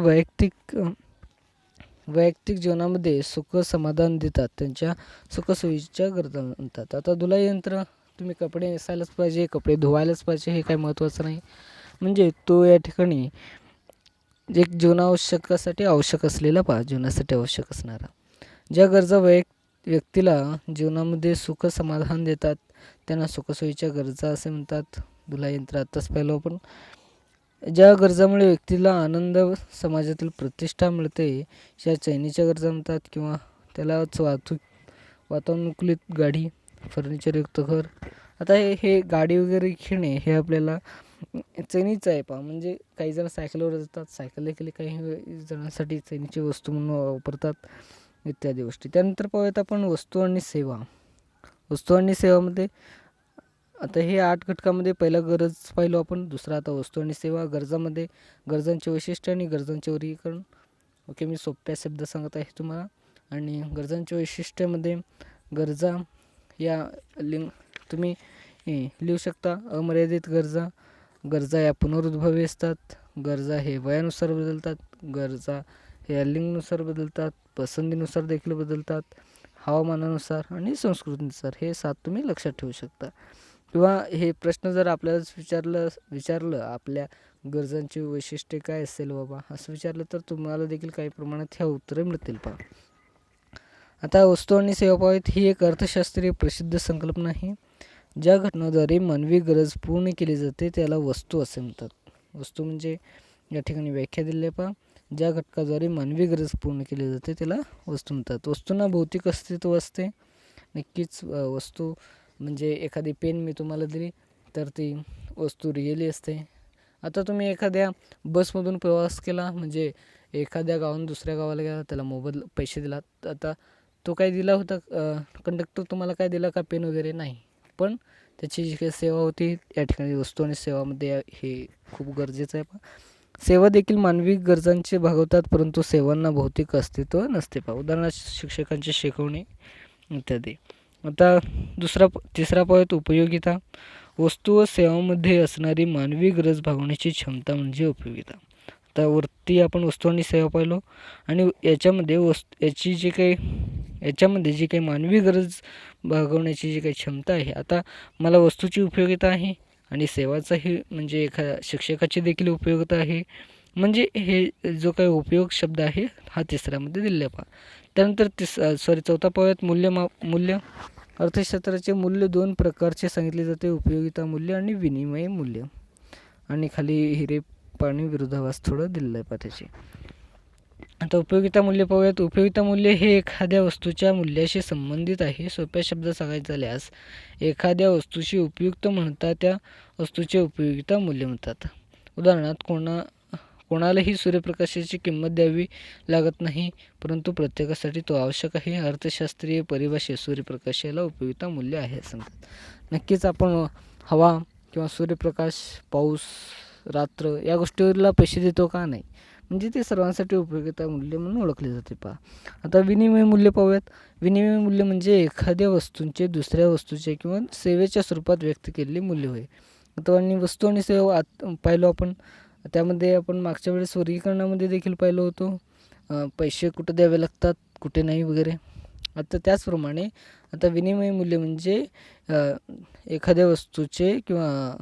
वैयक्तिक जीवनामध्ये सुख समाधान देतात त्यांच्या सुखसोयीच्या गरजा म्हणतात. आता धुलाई यंत्र, तुम्ही कपडे नेसायलाच पाहिजे, कपडे धुवायलाच पाहिजे, हे काही महत्त्वाचं नाही. म्हणजे तो या ठिकाणी एक जीवनावश्यकासाठी आवश्यक असलेला, जीवनासाठी आवश्यक असणारा. ज्या गरजा व्यक्तीला जीवनामध्ये सुख समाधान देतात त्यांना सुखसोयीच्या गरजा असे म्हणतात. धुलाई यंत्र आत्ताच पाहिलं आपण. ज्या गरजामुळे व्यक्तीला आनंद, समाजातील प्रतिष्ठा मिळते या चैनीच्या गरजा म्हणतात. किंवा त्यालाच वातानुकूलित गाडी, फर्निचरयुक्त घर. आता हे गाडी वगैरे घेणे हे आपल्याला चैनीचं आहे. पहा, म्हणजे काही जण सायकलवर जातात, सायकल देखील काही जणांसाठी चैनीची वस्तू म्हणून वापरतात, इत्यादी गोष्टी. त्यानंतर पाहूयात आपण वस्तू आणि सेवा. वस्तू आणि सेवामध्ये आता हे 8 घटकामध्ये पहिला गरज पाहिलो आपण, दुसरा आता वस्तू आणि सेवा. गरजामध्ये गरजांचे वैशिष्ट्य आणि गरजांचे वर्गीकरण. ओके, मी सोप्या शब्द सांगत आहे तुम्हाला. आणि गरजांच्या वैशिष्ट्यामध्ये गरजा या तुम्ही लिहू शकता. अमर्यादित गरजा, गरजा या पुनरुद्भवी असतात. गरजा हे वयानुसार बदलतात. गरजा हे लिंगानुसार बदलतात, पसंतीनुसार देखील बदलतात, हवामानानुसार आणि संस्कृतीनुसार. हे 7 तुम्ही लक्षात ठेवू शकता. किंवा हे प्रश्न जर आपल्याला विचारलं आपल्या गरजांची वैशिष्ट्ये काय असेल बाबा असं विचारलं, तर तुम्हाला देखील काही प्रमाणात ह्या उत्तरे मिळतील. पहा, आता वस्तू आणि सेवा पाहूयात. ही एक अर्थशास्त्रीय प्रसिद्ध संकल्पना आहे. ज्या घटनाद्वारे मानवी गरज पूर्ण केली जाते त्याला वस्तू असे म्हणतात. वस्तू म्हणजे या ठिकाणी व्याख्या दिली आहे. पहा, ज्या घटकाद्वारे मानवी गरज पूर्ण केली जाते त्याला वस्तू म्हणतात. वस्तूंना भौतिक अस्तित्व असते. नक्कीच वस्तू म्हणजे एखादी पेन मी तुम्हाला दिली तर ती वस्तू रिअली असते. आता तुम्ही एखाद्या बसमधून प्रवास केला, म्हणजे एखाद्या गावाहून दुसऱ्या गावाला गेला, त्याला पैसे दिलात. आता तो काय दिला होता, कंडक्टर तुम्हाला काय दिला का, पेन वगैरे नाही, पण त्याची जी काही सेवा होती या ठिकाणी वस्तू आणि सेवामध्ये हे खूप गरजेचं आहे. सेवा देखील मानवी गरजांचे भागवतात, परंतु सेवांना भौतिक अस्तित्व नसते. पहा, उदाहरणार्थ शिक्षकांची शिकवणी इत्यादी. आता तिसरा पॉईंट उपयोगिता. वस्तू व सेवांमध्ये असणारी मानवी गरज भागवण्याची क्षमता म्हणजे उपयोगिता. आता वरती आपण वस्तू आणि सेवा पाहिलो आणि याच्यामध्ये जी काही मानवी गरज भागवण्याची जी काही क्षमता आहे. आता मला वस्तूची उपयोगिता आहे आणि सेवाचाही म्हणजे शिक्षकाची देखील उपयोगिता आहे. म्हणजे हे जो काही उपयोग शब्द आहे हा तिसऱ्यामध्ये दिलेला पहा. त्यानंतर चौथा पॉईंट मूल्य. अर्थशास्त्राचे मूल्य दोन प्रकारचे सांगितले जाते, उपयोगिता मूल्य आणि विनिमय मूल्य. आणि खाली हिरे पाणी विरोधाभास थोडं दिलेलं आहे पहा त्याचे. आता उपयोगिता मूल्य पाहूयात. उपयोगिता मूल्य हे एखाद्या वस्तूच्या मूल्याशी संबंधित आहे. सोप्या शब्दात सांगायचं झाल्यास एखाद्या वस्तूशी उपयुक्त म्हणता त्या वस्तूचे उपयोगिता मूल्य म्हणतात. उदाहरणार्थ कोणालाही सूर्यप्रकाशाची किंमत द्यावी लागत नाही, परंतु प्रत्येकासाठी तो आवश्यक आहे. अर्थशास्त्रीय परिभाषेत सूर्यप्रकाश याला उपयोगिता मूल्य आहे असं सांगतात. नक्कीच आपण हवा किंवा सूर्यप्रकाश, पाऊस, रात्र या गोष्टीला पैसे देतो का? नाही. म्हणजे ते सर्वांसाठी उपयोगिता मूल्य म्हणून ओळखले जाते पहा. आता विनिमय मूल्य पाहूयात. विनिमय मूल्य म्हणजे एखाद्या वस्तूंचे दुसऱ्या वस्तूचे किंवा सेवेच्या स्वरूपात व्यक्त केलेले मूल्य होय. आता वस्तू आणि सेवा पाहिलो आपण. त्यामध्ये आपण मागच्या वेळेस वर्गीकरणामध्ये देखील पाहिलं होतं, पैसे कुठे द्यावे लागतात, कुठे नाही वगैरे. आता त्याचप्रमाणे आता विनिमय मूल्य म्हणजे एखाद्या वस्तूचे किंवा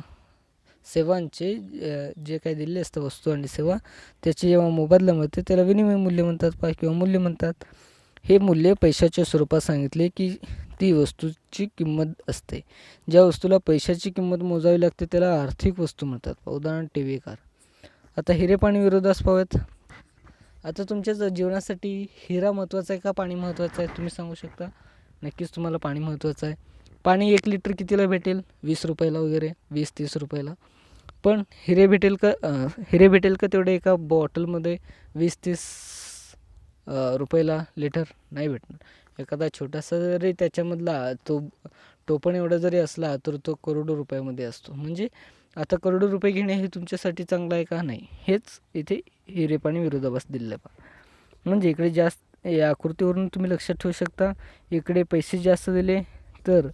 सेवांचे जे काही दिलेले असतं वस्तू आणि सेवा त्याची जेव्हा मोबदला मिळते त्याला विनिमय मूल्य म्हणतात पहा किंवा मूल्य म्हणतात. हे मूल्य पैशाच्या स्वरूपात सांगितले की ती वस्तूची किंमत असते. ज्या वस्तूला पैशाची किंमत मोजावी लागते त्याला आर्थिक वस्तू म्हणतात. उदाहरण टीव्ही, कार. आता हिरे पाणी विरोधास पाहूयात. आता तुमच्या जीवनासाठी हिरा महत्त्वाचा आहे का पाणी महत्त्वाचं आहे तुम्ही सांगू शकता? नक्कीच तुम्हाला पाणी महत्त्वाचं आहे. पाणी 1 लिटर कितीला भेटेल? 20 रुपयाला वगैरे, 20-30 रुपयाला. पण हिरे भेटेल का तेवढे एका बॉटलमध्ये 20-30 रुपयाला लिटर? नाही भेटणार. एखादा छोटासा जरी त्याच्यामधला टोपण एवढा जरी असला तर तो करोडो रुपयामध्ये असतो. म्हणजे आता करोडो रुपये घेणे हे तुमच्यासाठी चांगलं आहे का? नाही. हेच इथे हिरे पाणी विरोधाभास दिलेलं आहे पहा. म्हणजे इकडे जास्त या आकृतीवरून तुम्ही लक्षात ठेवू शकता, इकडे पैसे जास्त दिले तर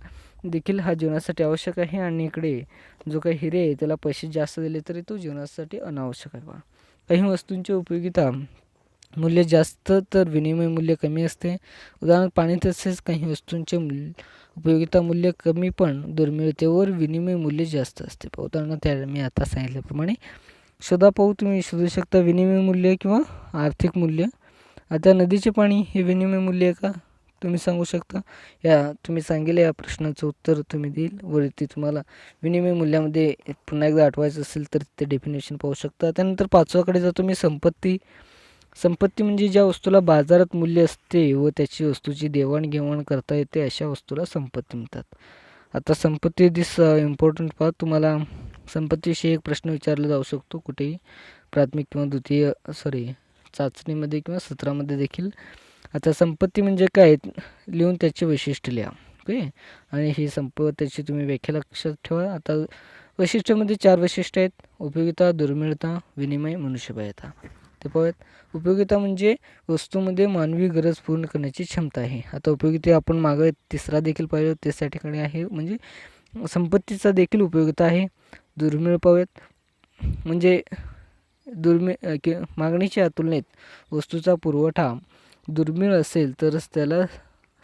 देखील हा जीवनासाठी आवश्यक आहे आणि इकडे जो काही हिरे आहे त्याला पैसे जास्त दिले तरी तो जीवनासाठी अनावश्यक आहे पहा. काही वस्तूंचे उपयोगिता मूल्य जास्त तर विनिमय मूल्य कमी असते. उदाहरणार्थ पाणी. तसेच काही वस्तूंचे उपयोगिता मूल्य कमी पण दुर्मिळतेवर विनिमय मूल्य जास्त असते. उदाहरणार्थ मी आता सांगितल्याप्रमाणे तुम्ही शोधू शकता विनिमय मूल्य किंवा आर्थिक मूल्य. आता नदीचे पाणी हे विनिमय मूल्य आहे का? तुम्ही सांगू शकता. तुम्ही सांगितले या प्रश्नाचं उत्तर तुम्ही देईल. वरती तुम्हाला विनिमय मूल्यामध्ये पुन्हा एकदा आठवायचं असेल तर ते डेफिनेशन पाहू शकता. त्यानंतर 5वाकडे जातो मी, संपत्ती. संपत्ती म्हणजे ज्या वस्तूला बाजारात मूल्य असते व त्याची वस्तूची देवाणघेवाण करता येते अशा वस्तूला संपत्ती म्हणतात. आता संपत्ती इम्पॉर्टंट पहा. तुम्हाला संपत्तीविषयी एक प्रश्न विचारला जाऊ शकतो कुठेही, प्राथमिक किंवा चाचणीमध्ये किंवा सत्रामध्ये देखील. आता संपत्ती म्हणजे काय लिहून त्याची वैशिष्ट्य लिहा. ओके. आणि ही संपत्तीची तुम्ही व्याख्या लक्षात ठेवा. आता वैशिष्ट्यामध्ये 4 वैशिष्ट्य आहेत: उपयोगिता, दुर्मिळता, विनिमय, मनुष्यबळता. ते पाहूयात. उपयोगिता म्हणजे वस्तूमध्ये मानवी गरज पूर्ण करण्याची क्षमता आहे. आता उपयोगिता आपण मागे तिसरा देखील पाहिलं तेच त्या ठिकाणी आहे. म्हणजे संपत्तीचा देखील उपयोगिता आहे. दुर्मिळ पाहूयात. म्हणजे मागणीच्या तुलनेत वस्तूचा पुरवठा दुर्मिळ असेल तरच त्याला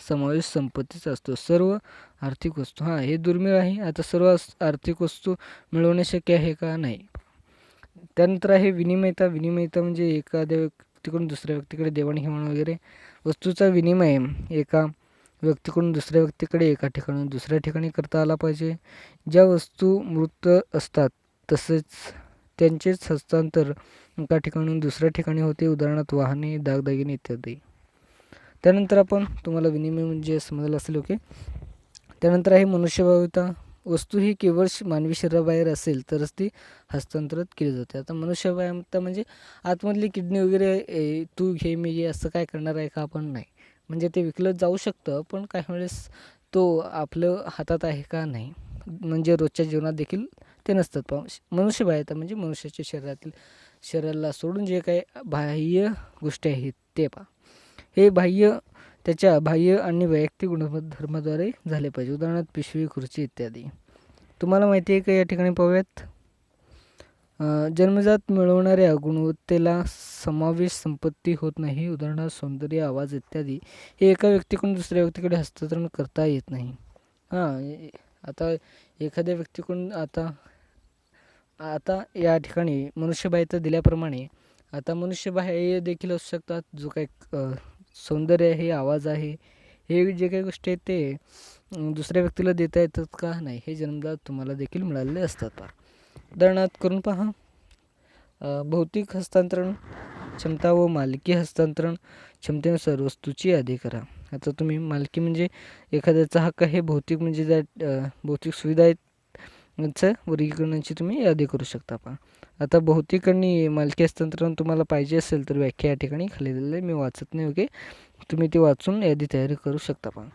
समावेश संपत्तीचा असतो. सर्व आर्थिक वस्तू हे दुर्मिळ आहे. आता सर्व आर्थिक वस्तू मिळवणे शक्य आहे का? नाही. त्यानंतर आहे विनिमयता. विनिमयता म्हणजे एखाद्या व्यक्तीकडून दुसऱ्या व्यक्तीकडे देवाणघेवाण वगैरे. वस्तूचा विनिमय एका व्यक्तीकडून दुसऱ्या व्यक्तीकडे एका ठिकाणून दुसऱ्या ठिकाणी करता आला पाहिजे. ज्या वस्तू मूर्त असतात तसेच त्यांचेच हस्तांतर एका ठिकाणून दुसऱ्या ठिकाणी होते. उदाहरणार्थ वाहने, दागदागिने इत्यादी. त्यानंतर आपण तुम्हाला विनिमय म्हणजे समजलं असेल. ओके. त्यानंतर आहे मनुष्यबळता. वस्तू ही केवळ मानवी शरीराबाहेर असेल तरच ती हस्तांतरित केली जाते. आता मनुष्यबळता म्हणजे आतमधली किडनी वगैरे तू घे मी घे असं काय करणार आहे का आपण? नाही. म्हणजे ते विकलं जाऊ शकतं पण काही वेळेस तो आपलं हातात आहे का? नाही. म्हणजे रोजच्या जीवनात देखील ते नसतात. मनुष्यबळता म्हणजे मनुष्याच्या शरीराला सोडून जे काही बाह्य गोष्टी आहेत ते पहा. हे बाह्य त्याच्या बाह्य आणि वैयक्तिक गुणधर्माद्वारे झाले पाहिजे. उदाहरणार्थ पिशवी, खुर्ची इत्यादी. तुम्हाला माहिती आहे का या ठिकाणी पाहूयात. जन्मजात मिळवणाऱ्या गुणवत्तेला समावेश संपत्ती होत नाही. उदाहरणार्थ सौंदर्य, आवाज इत्यादी हे एका व्यक्तीकडून दुसऱ्या व्यक्तीकडे हस्तांतरण करता येत नाही. आता एखाद्या व्यक्तीकडून आता आता या ठिकाणी मनुष्यबाह्यता दिल्याप्रमाणे आता मनुष्यबाह्य देखील असू शकतात. जो काही सौंदर्य आहे, आवाज आहे, हे जे काही गोष्टी आहेत ते दुसऱ्या व्यक्तीला देता येतात का? नाही, हे जन्मजात तुम्हाला देखील मिळालेले असतात. उदाहरणार्थ करून पहा. भौतिक हस्तांतरण क्षमता व मालकी हस्तांतरण क्षमतेनुसार वस्तूची यादी करा. आता तुम्ही मालकी म्हणजे एखाद्याचा हक्क आहे, भौतिक म्हणजे ज्या भौतिक सुविधा आहेत यांचं वर्गीकरणाची तुम्ही यादी करू शकता. पहा आता भौतिक आणि मालकी हस्तांतरण तुम्हाला पाहिजे असेल तर व्याख्या या ठिकाणी खाली दिलेली आहे. मी वाचत नाही. ओके, तुम्ही ते वाचून यादी तयारी करू शकता. पहा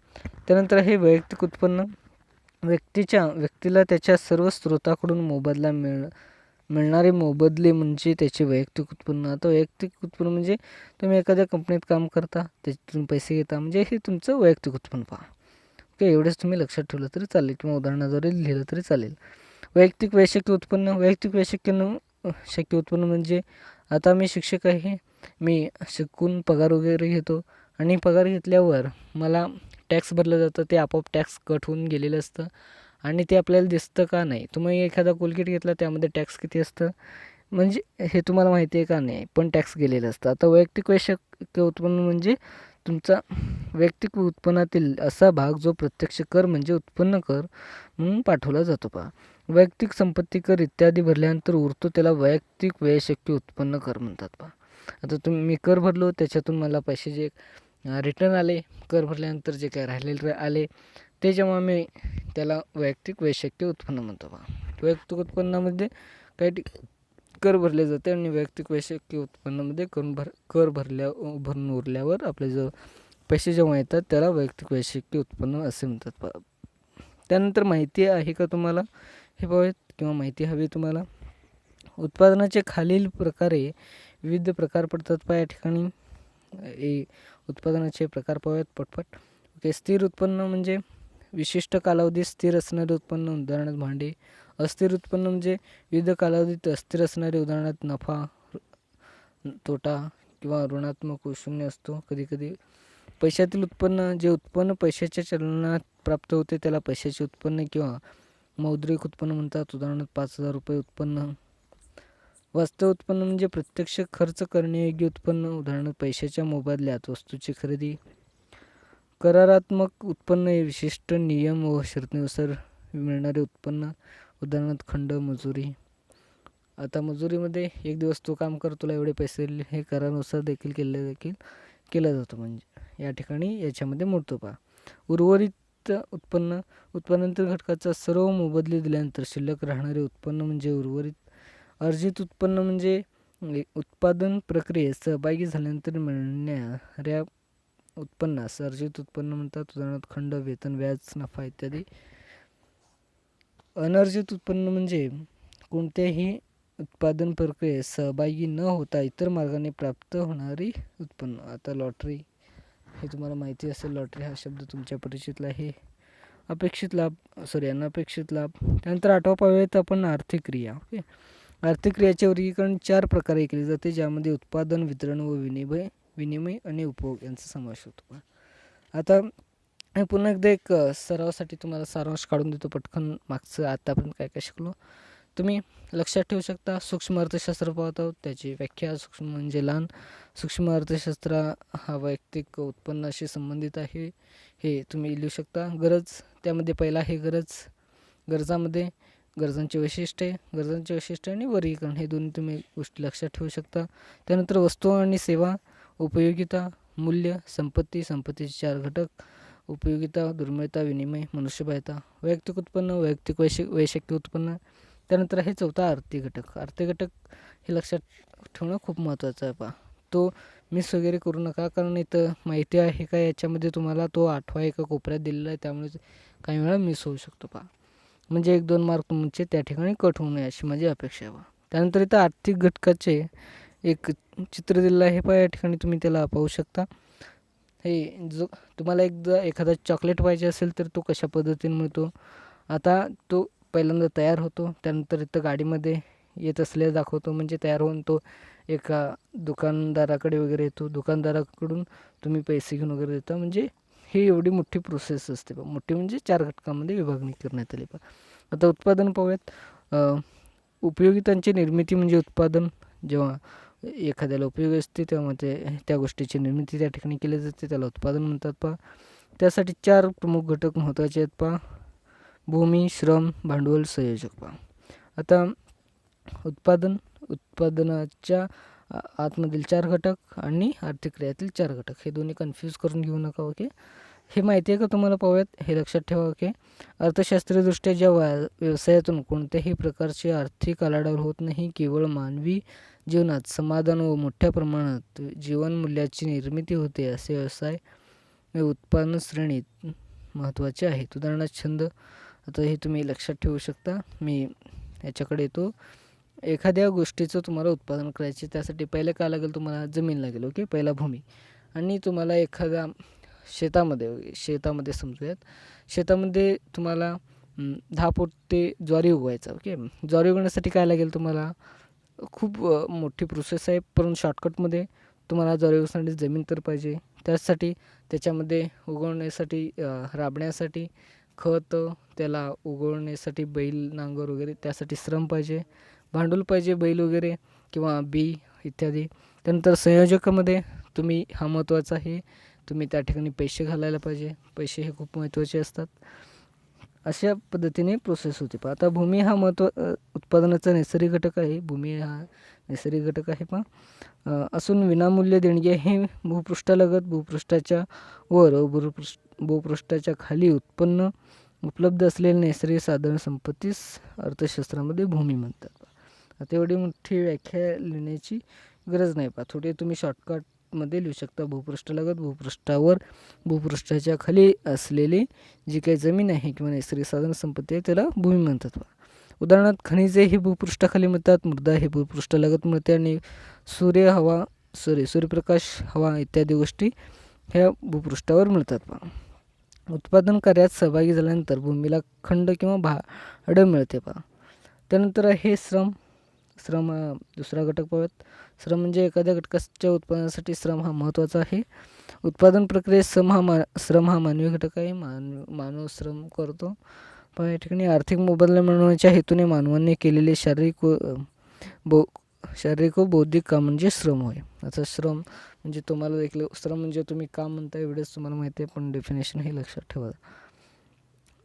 त्यानंतर हे वैयक्तिक उत्पन्न. व्यक्तीला त्याच्या सर्व स्रोताकडून मोबदला मिळणारे मोबदले म्हणजे त्याचे वैयक्तिक उत्पन्न. आता वैयक्तिक उत्पन्न म्हणजे तुम्ही एखाद्या कंपनीत काम करता, त्याच्यातून पैसे घेता, म्हणजे हे तुमचं वैयक्तिक उत्पन्न. पहा ओके, एवढेच तुम्ही लक्षात ठेवलं तरी चालेल किंवा उदाहरणाद्वारे लिहिलं तरी चालेल. वैयक्तिक वैशक्य उत्पन्न. वैयक्तिक शक्य उत्पन्न म्हणजे आता मी शिक्षक आहे, मी शिकून पगार वगैरे घेतो आणि पगार घेतल्यावर मला टॅक्स भरलं जातं. ते आपोआप टॅक्स कट होऊन गेलेलं असतं आणि ते आपल्याला दिसतं का? नाही. तुम्ही एखादा कोलगेट घेतला, त्यामध्ये टॅक्स किती असतं म्हणजे हे तुम्हाला माहिती आहे का? नाही, पण टॅक्स गेलेलं असतं. आता वैयक्तिक वैशक्य उत्पन्न म्हणजे तुमचा वैयक्तिक उत्पन्नातील असा भाग जो प्रत्यक्ष कर म्हणजे उत्पन्न कर म्हणून पाठवला जातो. पहा वैयक्तिक संपत्ती कर इत्यादी भरल्यानंतर उरतो त्याला वैयक्तिक वैशक्य उत्पन्न कर म्हणतात. पहा आता मी कर भरलो, त्याच्यातून मला पैसे जे रिटर्न आले, कर भरल्यानंतर जे काय राहिलेले आले, ते जेव्हा मी त्याला वैयक्तिक वैशक्य उत्पन्न म्हणतो. पहा वैयक्तिक उत्पन्नामध्ये काही कर भरले जाते आणि वैयक्तिक वैशक्य उत्पन्नामध्ये कर भरून उरल्यावर आपले जो पैसे जेव्हा येतात त्याला वैयक्तिक वैशक्य उत्पन्न असे म्हणतात. पहा त्यानंतर माहिती आहे का तुम्हाला हे पाहूयात किंवा माहिती हवी तुम्हाला. उत्पादनाचे खालील प्रकारे विविध प्रकार पडतात. पहा या ठिकाणी उत्पादनाचे प्रकार पाहूयात पटपट. ओके, स्थिर उत्पन्न म्हणजे विशिष्ट कालावधीत स्थिर असणारे उत्पन्न, उदाहरणार्थ भांडे. अस्थिर उत्पन्न म्हणजे विविध कालावधीत अस्थिर असणारे, उदाहरणार्थ नफा, तोटा किंवा ऋणात्मक व शून्य असतो कधीकधी. पैशातील उत्पन्न जे उत्पन्न पैशाच्या चलनात प्राप्त होते त्याला पैशाचे उत्पन्न किंवा मौद्रिक उत्पन्न म्हणतात. उदाहरणार्थ 5,000 रुपये उत्पन्न. वास्तव उत्पन्न म्हणजे प्रत्यक्ष खर्च करण्यायोग्य उत्पन्न, उदाहरणार्थ पैशाच्या मोबदल्यात वस्तूची खरेदी. करारात्मक उत्पन्न हे विशिष्ट नियम व शर्तीनुसार मिळणारे उत्पन्न, उदाहरणार्थ खंड, मजुरी. आता मजुरीमध्ये एक दिवस तू काम कर, तुला एवढे पैसे दिले, हे करारानुसार देखील केलं जातं. म्हणजे या ठिकाणी याच्यामध्ये मोडतो. पहा उर्वरित उत्पन्न. उत्पन्नातील घटकाचा सर्व मोबदले दिल्यानंतर शिल्लक राहणारे उत्पन्न म्हणजे उर्वरित. अर्जित उत्पन्न म्हणजे उत्पादन प्रक्रियेत सहभागी झाल्यानंतर मिळणाऱ्या उत्पन्नास अर्जित उत्पन्न म्हणतात. उदाहरणार्थ खंड, वेतन, व्याज, नफा इत्यादी. अनर्जित उत्पन्न म्हणजे कोणत्याही उत्पादन प्रक्रियेत सहभागी न होता इतर मार्गाने प्राप्त होणारी उत्पन्न. आता लॉटरी, हे तुम्हाला माहिती असेल, लॉटरी हा शब्द तुमच्या परिचितला आहे. अनपेक्षित लाभ. त्यानंतर आठवा पाहूयात आपण आर्थिक क्रिया. ओके, आर्थिक क्रियाचे वर्गीकरण 4 प्रकारे केले जाते, ज्यामध्ये उत्पादन, वितरण व विनिमय आणि उपभोग यांचा समावेश होतो. आता पुन्हा एकदा एक सरावासाठी तुम्हाला सारांश काढून देतो पटकन, मागचं आतापर्यंत काय काय शिकलो तुम्ही लक्षात ठेवू शकता. सूक्ष्म अर्थशास्त्र पाहत आहोत, त्याची व्याख्या. सूक्ष्म म्हणजे लहान. सूक्ष्म अर्थशास्त्र हा वैयक्तिक उत्पन्नाशी संबंधित आहे, हे तुम्ही लिहू शकता. गरज, त्यामध्ये पहिला आहे गरजामध्ये गरजांची वैशिष्ट्ये आणि वर्गीकरण, हे दोन्ही तुम्ही गोष्टी लक्षात ठेवू शकता. त्यानंतर वस्तू आणि सेवा, उपयोगिता, मूल्य, संपत्तीचे 4 घटक, उपयोगिता, दुर्मिळता, विनिमय, मनुष्यबाह्यता. वैयक्तिक उत्पन्न, वैयक्तिक वैशक्य उत्पन्न. त्यानंतर आहे चौथा आर्थिक घटक. आर्थिक घटक हे लक्षात ठेवणं खूप महत्त्वाचं आहे. पहा तो मिस वगैरे करू नका, कारण इथं माहिती आहे का याच्यामध्ये तुम्हाला तो 8वा एका कोपऱ्यात दिलेला आहे, त्यामुळे काही वेळा मिस होऊ शकतो. पहा म्हणजे 1-2 मार्क तुमचे त्या ठिकाणी कट होऊ नये अशी माझी अपेक्षा आहे. त्यानंतर इथं आर्थिक घटकाचे एक चित्र दिलेलं आहे. पहा या ठिकाणी तुम्ही त्याला पाहू शकता. हे जो तुम्हाला एकदा एखादा चॉकलेट पाहिजे असेल तर तो कशा पद्धतीने मिळतो. आता तो पहिल्यांदा तयार होतो, त्यानंतर इथं गाडीमध्ये येत असलेला दाखवतो, म्हणजे तयार होऊन तो एका दुकानदाराकडे वगैरे येतो. दुकानदाराकडून तुम्ही पैसे घेऊन वगैरे देता. म्हणजे ही एवढी मोठी प्रोसेस असते बा. मोठी म्हणजे 4 घटकांमध्ये विभागणी करण्यात आली बा. आता उत्पादन पाहूयात. उपयोगितांची निर्मिती म्हणजे उत्पादन जेव्हा एखाद्याला उपयोगी असते तेव्हा त्या गोष्टीची निर्मिती त्या ठिकाणी केली जाते, त्याला उत्पादन म्हणतात पहा. त्यासाठी 4 प्रमुख घटक महत्त्वाचे आहेत पहा. भूमी, श्रम, भांडवल, संयोजक पहा. आता उत्पादनाच्या आतमधील 4 घटक आणि आर्थिक क्रियातील 4 घटक, हे दोन्ही कन्फ्यूज करून घेऊ नका. ओके, हे माहिती आहे का तुम्हाला? पाहूयात. हे लक्षात ठेवा. ओके, अर्थशास्त्रीयदृष्ट्या ज्या व्यवसायातून कोणत्याही प्रकारची आर्थिक आलाडवर होत नाही, केवळ मानवी जीवनात समाधान व मोठ्या प्रमाणात जीवनमूल्याची निर्मिती होते, असे व्यवसाय उत्पादन श्रेणीत महत्त्वाचे आहेत. उदाहरणार्थ छंद. आता हे तुम्ही लक्षात ठेवू शकता. मी याच्याकडे येतो. एखाद्या गोष्टीचं तुम्हाला उत्पादन करायचे, त्यासाठी पहिले काय लागेल? तुम्हाला जमीन लागेल. ओके, पहिला भूमी. आणि तुम्हाला एखादा शेतामध्ये समजूयात, शेतामध्ये तुम्हाला 10 पोते ज्वारी उगवायचा. ओके, ज्वारी उगवण्यासाठी काय लागेल तुम्हाला? खूप मोठी प्रोसेस आहे, परंतु शॉर्टकटमध्ये तुम्हाला ज्वारी उगवण्यासाठी जमीन तर पाहिजे. त्यासाठी त्याच्यामध्ये उगवण्यासाठी राबण्यासाठी खत, त्याला उगवण्यासाठी बैल, नांगर वगैरे, त्यासाठी श्रम पाहिजे, भांडवल पाहिजे, बैल वगैरे किंवा बी इत्यादी. त्यानंतर संयोजकामध्ये हा महत्त्वाचा आहे, तुम्ही त्या ठिकाणी पैसे घालायला पाहिजे. पैसे हे खूप महत्त्वाचे असतात. अशा पद्धतीने प्रोसेस होते पहा. आता भूमी हा उत्पादनाचा नैसर्गिक घटक आहे. भूमी हा नैसर्गिक घटक आहे पहा. असून विनामूल्य देणगी हे भूपृष्ठालगत, भूपृष्ठाच्या वर व भूपृष्ठाच्या खाली उत्पन्न उपलब्ध असलेले नैसर्गिक साधन संपत्तीस अर्थशास्त्रामध्ये भूमी म्हणतात. आता एवढी मोठी व्याख्या लिहिण्याची गरज नाही पहा. थोडी तुम्ही शॉर्टकटमध्ये लिहू शकता. भूपृष्ठालगत, भूपृष्ठावर, भूपृष्ठाच्या खाली असलेली जी काही जमीन आहे किंवा नैसर्गिक साधन संपत्ती आहे त्याला भूमी म्हणतात पहा. उदाहरणार्थ खनिजे ही भूपृष्ठाखाली मिळतात, मृदा ही भूपृष्ठालगत मिळते, आणि सूर्यप्रकाश, हवा इत्यादी गोष्टी ह्या भूपृष्ठावर मिळतात पहा. उत्पादन कार्यात सहभागी झाल्यानंतर भूमीला खंड किंवा भाडं मिळते पहा. त्यानंतर आहे श्रम. हा दुसरा घटक पाहूयात. श्रम म्हणजे एखाद्या घटकाच्या उत्पादनासाठी श्रम हा महत्त्वाचा आहे. उत्पादन प्रक्रियेत श्रम हा मानवी घटक आहे. मानव श्रम करतो. पण या ठिकाणी आर्थिक मोबदला मिळवण्याच्या हेतूने मानवाने केलेले शारीरिक व बौद्धिक काम म्हणजे श्रम होय. आता श्रम म्हणजे तुम्हाला देखील श्रम म्हणजे तुम्ही काम म्हणता एवढेच तुम्हाला माहिती आहे, पण डेफिनेशन हे लक्षात ठेवा.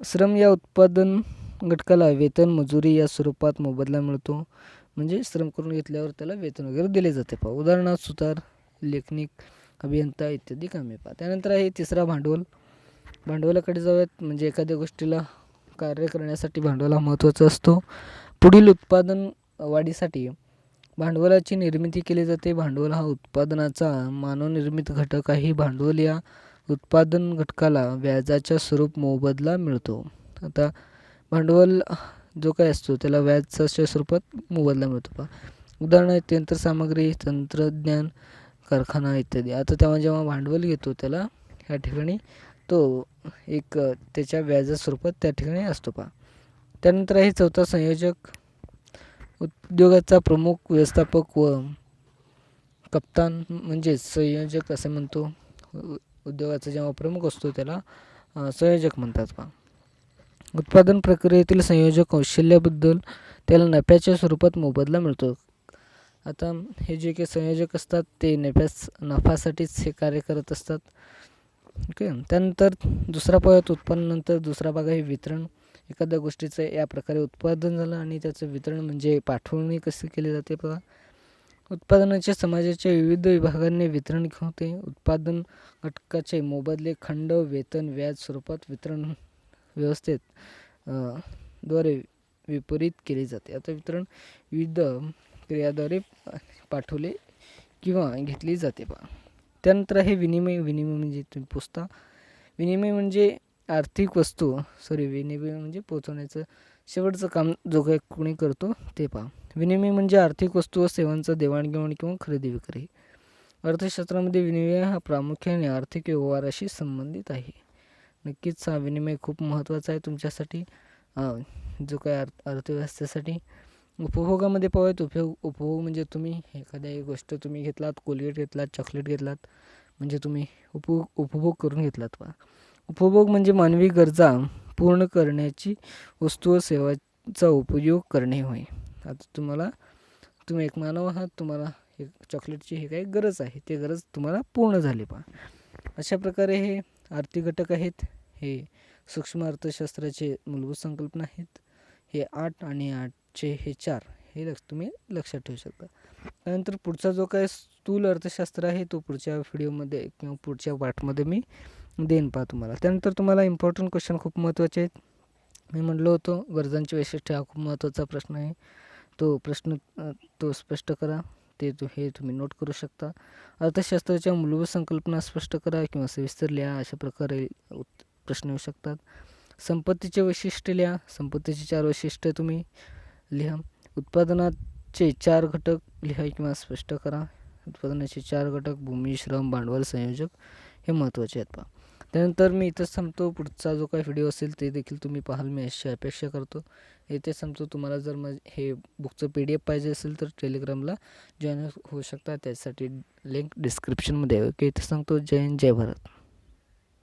श्रम या उत्पादन घटकाला वेतन, मजुरी या स्वरूपात मोबदला मिळतो. म्हणजे श्रम करून घेतल्यावर त्याला वेतन वगैरे दिले जाते पहा. उदाहरणार्थ सुतार, लेखनिक, अभियंता इत्यादी कामे पहा. त्यानंतर आहे तिसरा भांडवल. भांडवलाकडे जाऊयात. म्हणजे एखाद्या गोष्टीला कार्य करण्यासाठी भांडवल हा महत्त्वाचा असतो. पुढील उत्पादन वाढीसाठी भांडवलाची निर्मिती केली जाते. भांडवल हा उत्पादनाचा मानवनिर्मित घटक आहे. भांडवल या उत्पादन घटकाला व्याजाच्या स्वरूप मोबदला मिळतो. आता भांडवल जो काय असतो त्याला व्याजाच्या स्वरूपात मोबदला मिळतो पहा. उदाहरणार्थ यंत्रसामग्री, तंत्रज्ञान, कारखाना इत्यादी. आता तेव्हा जेव्हा भांडवल घेतो त्याला ह्या ठिकाणी तो एक त्याच्या व्याजा स्वरूपात त्या ठिकाणी असतो पहा. त्यानंतर आहे चौथा संयोजक. उद्योगाचा प्रमुख, व्यवस्थापक व कप्तान म्हणजेच संयोजक असे म्हणतो. उद्योगाचा जेव्हा प्रमुख असतो त्याला संयोजक म्हणतात पहा. उत्पादन प्रक्रियेतील संयोजक कौशल्याबद्दल त्याला नफ्याच्या स्वरूपात मोबदला मिळतो. आता हे जे काही संयोजक असतात ते नफ्यासाठीच हे कार्य करत असतात. ओके, त्यानंतर दुसरा पाहूयात. उत्पन्नानंतर दुसरा भाग आहे वितरण. एखाद्या गोष्टीचं या प्रकारे उत्पादन झालं आणि त्याचं वितरण म्हणजे पाठवणी कशी केली जाते पहा. उत्पादनाच्या समाजाच्या विविध विभागांनी वितरण होते. उत्पादन घटकाचे मोबदले खंड, वेतन, व्याज स्वरूपात वितरण व्यवस्थेत द्वारे वितरित केले जाते. आता वितरण विविध क्रियाद्वारे पाठवले किंवा घेतली जाते पहा. त्यानंतर आहे विनिमय. विनिमय म्हणजे तुम्ही पुसता. विनिमय म्हणजे विनिमय म्हणजे पोचवण्याचं शेवटचं काम जो काही कोणी करतो ते पहा. विनिमय म्हणजे आर्थिक वस्तू व सेवांचा देवाणघेवाण किंवा खरेदी विक्री. अर्थशास्त्रामध्ये विनिमय हा प्रामुख्याने आर्थिक व्यवहाराशी संबंधित आहे. नक्कीच हा विनिमय खूप महत्त्वाचा आहे तुमच्यासाठी, जो काय अर्थव्यवस्थेसाठी. उपभोगामध्ये पाहूयात. उपभोग म्हणजे तुम्ही एखाद्या गोष्ट तुम्ही घेतलात, कोलगेट घेतलात, चॉकलेट घेतलात, म्हणजे तुम्ही उपभोग करून घेतलात पहा. उपभोग म्हणजे मानवी गरजा पूर्ण करण्याची वस्तू व सेवाचा उपयोग करणे होय. आता तुम्ही एक मानव आहात, तुम्हाला एक चॉकलेटची ही काही गरज आहे, ते गरज तुम्हाला पूर्ण झाली पहा. अशा प्रकारे हे आर्थिक घटक आहेत. हे सूक्ष्म अर्थशास्त्राचे मूलभूत संकल्पना आहेत. हे 8 आणि 8चे हे 4 हे तुम्ही लक्षात ठेवू शकता. त्यानंतर पुढचा जो काय स्थूल अर्थशास्त्र आहे तो पुढच्या व्हिडिओमध्ये किंवा पुढच्या पार्टमध्ये मी देईन पहा तुम्हाला. त्यानंतर तुम्हाला इम्पॉर्टंट क्वेश्चन खूप महत्त्वाचे आहेत. मी म्हटलो होतो गरजांची वैशिष्ट्ये हा खूप महत्त्वाचा प्रश्न आहे. तो प्रश्न तो स्पष्ट करा. हे तुम्ही नोट करू शकता. अर्थशास्त्राच्या मूलभूत संकल्पना स्पष्ट करा किंवा सविस्तर लिहा, अशा प्रकारे प्रश्न येऊ शकतात. संपत्तीचे वैशिष्ट्य लिहा. संपत्तीचे 4 वैशिष्ट्य तुम्ही लिहा. उत्पादनाचे 4 घटक लिहा किंवा स्पष्ट करा. उत्पादनाचे 4 घटक भूमी, श्रम, भांडवल, संयोजक हे महत्त्वाचे आहेत पहा. त्यानंतर मी इथंच थांबतो. पुढचा जो काही व्हिडिओ असेल ते देखील तुम्ही पाहाल मी अशी अपेक्षा करतो. इथे थांबतो. तुम्हाला जर हे बुकचं PDF पाहिजे असेल तर टेलिग्रामला जॉईन होऊ शकता. त्यासाठी लिंक डिस्क्रिप्शनमध्ये आहे. ओके, इथे सांगतो. जय हिंद, जय भारत.